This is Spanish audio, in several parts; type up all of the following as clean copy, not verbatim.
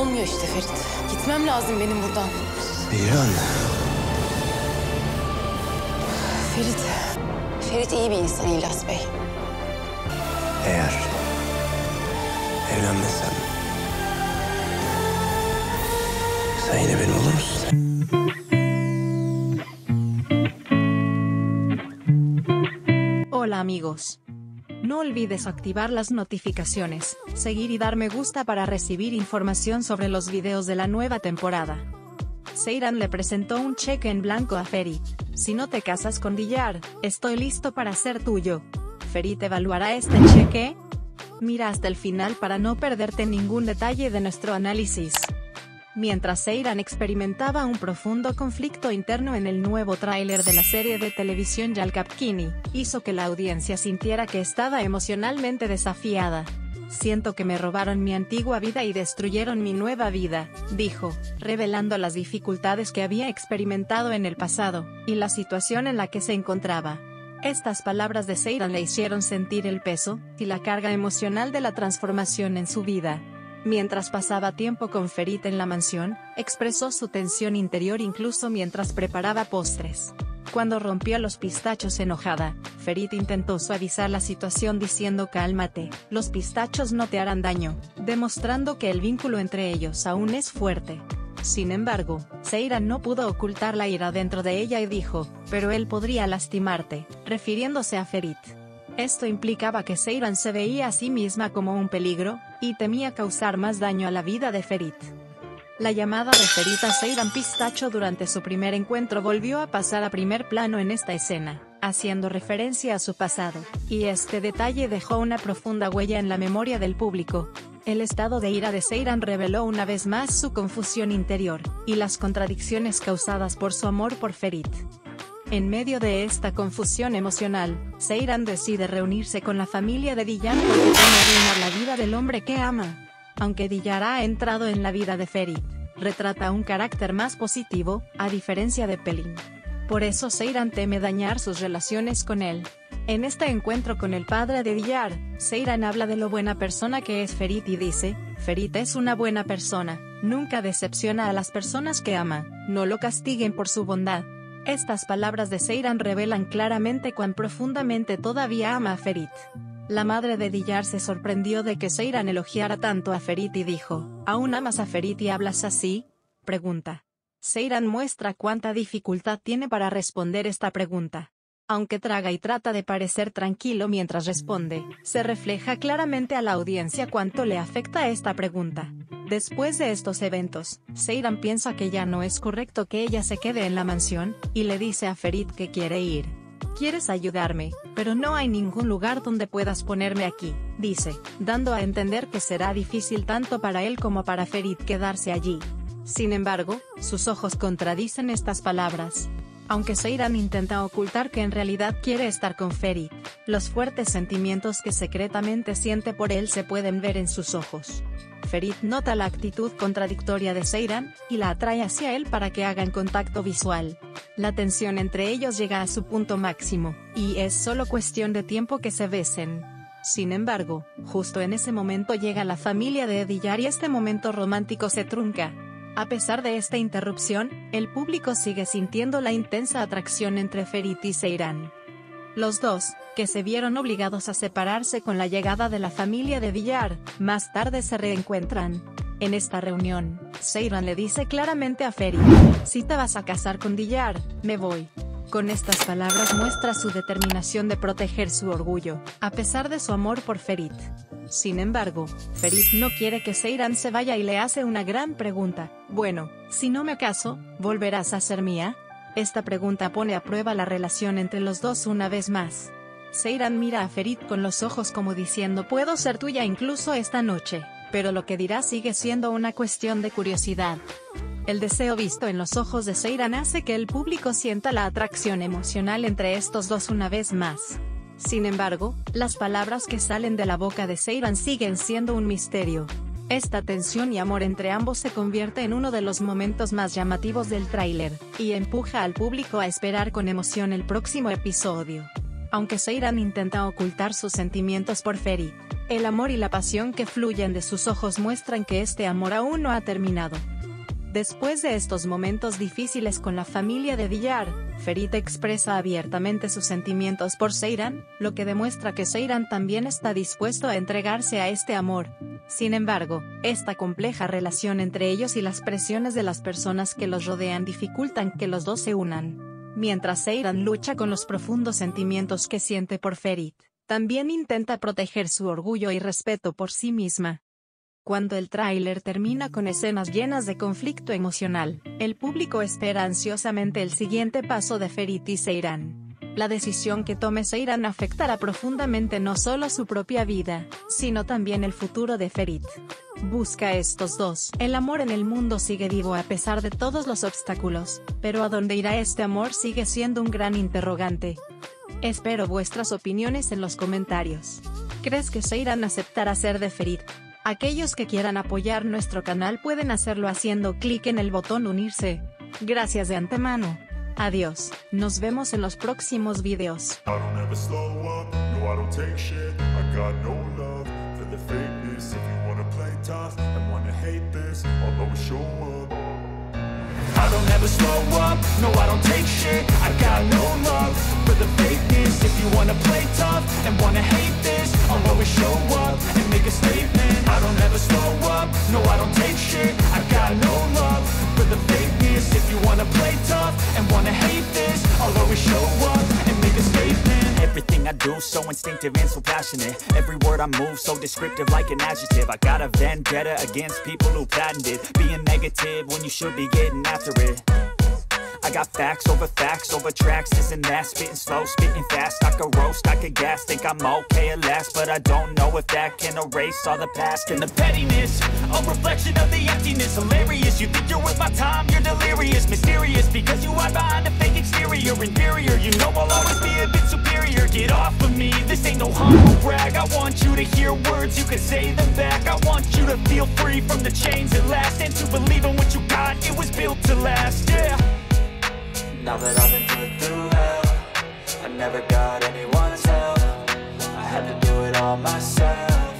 Olmuyor işte Ferit. Gitmem lazım benim buradan. Seyran. Ferit iyi bir insan İlyas Bey. Eğer evlenmesem sen yine benim olur musun? Hola amigos. No olvides activar las notificaciones, seguir y dar me gusta para recibir información sobre los videos de la nueva temporada. Seyran le presentó un cheque en blanco a Ferit. Si no te casas con Diyar, estoy listo para ser tuyo. Ferit evaluará este cheque. Mira hasta el final para no perderte ningún detalle de nuestro análisis. Mientras Seyran experimentaba un profundo conflicto interno en el nuevo tráiler de la serie de televisión Yalkapkini, hizo que la audiencia sintiera que estaba emocionalmente desafiada. Siento que me robaron mi antigua vida y destruyeron mi nueva vida, dijo, revelando las dificultades que había experimentado en el pasado, y la situación en la que se encontraba. Estas palabras de Seyran le hicieron sentir el peso y la carga emocional de la transformación en su vida. Mientras pasaba tiempo con Ferit en la mansión, expresó su tensión interior incluso mientras preparaba postres. Cuando rompió los pistachos enojada, Ferit intentó suavizar la situación diciendo cálmate, los pistachos no te harán daño, demostrando que el vínculo entre ellos aún es fuerte. Sin embargo, Seyran no pudo ocultar la ira dentro de ella y dijo, pero él podría lastimarte, refiriéndose a Ferit. Esto implicaba que Seyran se veía a sí misma como un peligro, y temía causar más daño a la vida de Ferit. La llamada de Ferit a Seyran Pistacho durante su primer encuentro volvió a pasar a primer plano en esta escena, haciendo referencia a su pasado, y este detalle dejó una profunda huella en la memoria del público. El estado de ira de Seyran reveló una vez más su confusión interior, y las contradicciones causadas por su amor por Ferit. En medio de esta confusión emocional, Seyran decide reunirse con la familia de Diyar porque teme arruinar la vida del hombre que ama. Aunque Diyar ha entrado en la vida de Ferit, retrata un carácter más positivo, a diferencia de Pelin. Por eso Seyran teme dañar sus relaciones con él. En este encuentro con el padre de Diyar, Seyran habla de lo buena persona que es Ferit y dice, Ferit es una buena persona, nunca decepciona a las personas que ama, no lo castiguen por su bondad. Estas palabras de Seyran revelan claramente cuán profundamente todavía ama a Ferit. La madre de Diyar se sorprendió de que Seyran elogiara tanto a Ferit y dijo, ¿aún amas a Ferit y hablas así? Pregunta. Seyran muestra cuánta dificultad tiene para responder esta pregunta. Aunque traga y trata de parecer tranquilo mientras responde, se refleja claramente a la audiencia cuánto le afecta esta pregunta. Después de estos eventos, Seyran piensa que ya no es correcto que ella se quede en la mansión, y le dice a Ferit que quiere ir. Quieres ayudarme, pero no hay ningún lugar donde puedas ponerme aquí, dice, dando a entender que será difícil tanto para él como para Ferit quedarse allí. Sin embargo, sus ojos contradicen estas palabras. Aunque Seyran intenta ocultar que en realidad quiere estar con Ferit, los fuertes sentimientos que secretamente siente por él se pueden ver en sus ojos. Ferit nota la actitud contradictoria de Seyran, y la atrae hacia él para que hagan contacto visual. La tensión entre ellos llega a su punto máximo, y es solo cuestión de tiempo que se besen. Sin embargo, justo en ese momento llega la familia de Diyar y este momento romántico se trunca. A pesar de esta interrupción, el público sigue sintiendo la intensa atracción entre Ferit y Seyran. Los dos, que se vieron obligados a separarse con la llegada de la familia de Diyar, más tarde se reencuentran. En esta reunión, Seyran le dice claramente a Ferit, si te vas a casar con Diyar, me voy. Con estas palabras muestra su determinación de proteger su orgullo, a pesar de su amor por Ferit. Sin embargo, Ferit no quiere que Seyran se vaya y le hace una gran pregunta, bueno, si no me caso, ¿volverás a ser mía? Esta pregunta pone a prueba la relación entre los dos una vez más. Seyran mira a Ferit con los ojos como diciendo puedo ser tuya incluso esta noche, pero lo que dirá sigue siendo una cuestión de curiosidad. El deseo visto en los ojos de Seyran hace que el público sienta la atracción emocional entre estos dos una vez más. Sin embargo, las palabras que salen de la boca de Seyran siguen siendo un misterio. Esta tensión y amor entre ambos se convierte en uno de los momentos más llamativos del tráiler, y empuja al público a esperar con emoción el próximo episodio. Aunque Seyran intenta ocultar sus sentimientos por Ferit, El amor y la pasión que fluyen de sus ojos muestran que este amor aún no ha terminado. Después de estos momentos difíciles con la familia de Diyar, Ferit expresa abiertamente sus sentimientos por Seyran, lo que demuestra que Seyran también está dispuesto a entregarse a este amor. Sin embargo, esta compleja relación entre ellos y las presiones de las personas que los rodean dificultan que los dos se unan. Mientras Seyran lucha con los profundos sentimientos que siente por Ferit, también intenta proteger su orgullo y respeto por sí misma. Cuando el tráiler termina con escenas llenas de conflicto emocional, el público espera ansiosamente el siguiente paso de Ferit y Seyran. La decisión que tome Seyran afectará profundamente no solo su propia vida, sino también el futuro de Ferit. Busca a estos dos. El amor en el mundo sigue vivo a pesar de todos los obstáculos, pero ¿a dónde irá este amor? Sigue siendo un gran interrogante. Espero vuestras opiniones en los comentarios. ¿Crees que Seyran aceptará ser de Ferit? Aquellos que quieran apoyar nuestro canal pueden hacerlo haciendo clic en el botón unirse. Gracias de antemano. Adiós, nos vemos en los próximos videos. I don't ever slow up, no I don't take shit. I got no love for the fakeness. If you wanna play tough and wanna hate this, I'll always show up. I don't ever slow up, no I don't take shit. I got no love for the fakeness. If you wanna play tough and wanna hate this, I'll always show up and make a statement. I don't ever slow up, no I don't take shit. I got no love for the fakeness. If you wanna play tough and wanna hate this, I'll always show up and make a statement. Everything I do so instinctive and so passionate. Every word I move so descriptive like an adjective. I got a vendetta against people who patented being negative when you should be getting after it. I got facts over tracks, this and that. Spitting slow, spitting fast. I could roast, I could gas. Think I'm okay at last, but I don't know if that can erase all the past. And the pettiness, a reflection of the emptiness. Hilarious, you think you're worth my time, you're delirious. Mysterious, because you hide behind a fake exterior. Inferior, you know I'll always be a bit superior. Get off of me, this ain't no humble brag. I want you to hear words, you can say them back. I want you to feel free from the chains at last, and to believe in what you got, it was built to last, yeah. Now that I've been put through hell, I never got anyone's help. I had to do it all myself.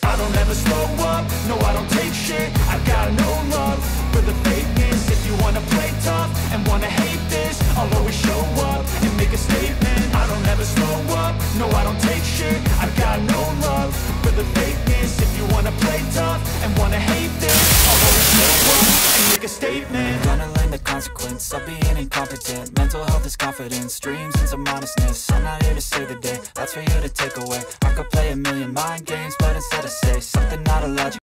I don't ever slow up, no I don't take shit. I got no love for the fakeness. If you wanna play tough and wanna hate this, I'll always show up and make a statement. I don't ever slow up, no I don't take shit. I got no love for the fakeness. If you wanna play tough and wanna hate this, I'll always show up and make a statement. Gonna learn the consequence of being incompetent. Mental health is confidence, dreams and some honestness. I'm not here to save the day, that's for you to take away. I could play a million mind games, but instead I say something not illogical.